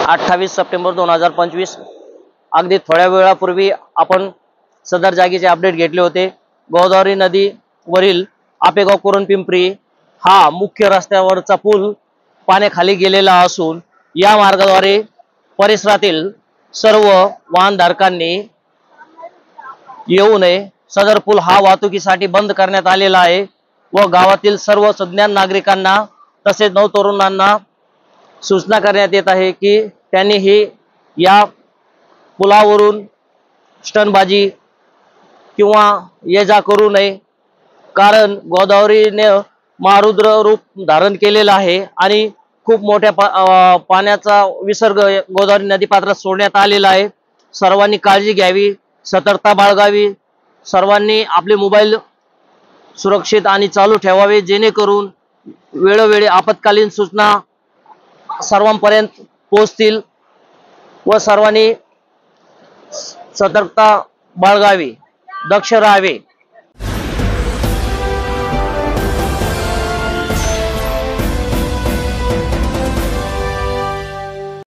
28 September 2025 अगदी थोड्या वेळापूर्वी आपण सदर जागेचे अपडेट घेतले होते। गोदावरी नदी वरील आपेगाव कुरण पिंपरी हा मुख्य रस्त्यावरचा पूल पाण्याखाली गेलेला असून या मार्गाद्वारे परिसरातील सर्व वाहनधारकांनी येऊ नये। सदर पूल हा वाहतुकीसाठी बंद करण्यात आलेला आहे व गावातील सर्व सज्ञान नागरिकांना तसेच नवतरुणांना सूचना करण्यात येत आहे की त्यांनी ही या पुलावरून स्टंटबाजी किंवा ये जा करू नये, कारण गोदावरीने महारुद्र रूप धारण केलेला आहे आणि खूप मोठ्या पाण्याचा विसर्ग गोदावरी नदीपात्रात सोडण्यात आलेला आहे। सर्वांनी काळजी घ्यावी, सतर्कता बाळगावी, सर्वांनी आपले मोबाईल सुरक्षित आणि चालू ठेवावे जेणेकरून वेळोवेळी आपत्कालीन सूचना सर्वांपर्यंत पोहोचतील व सर्वांनी सतर्कता बाळगावी, दक्ष राहावे।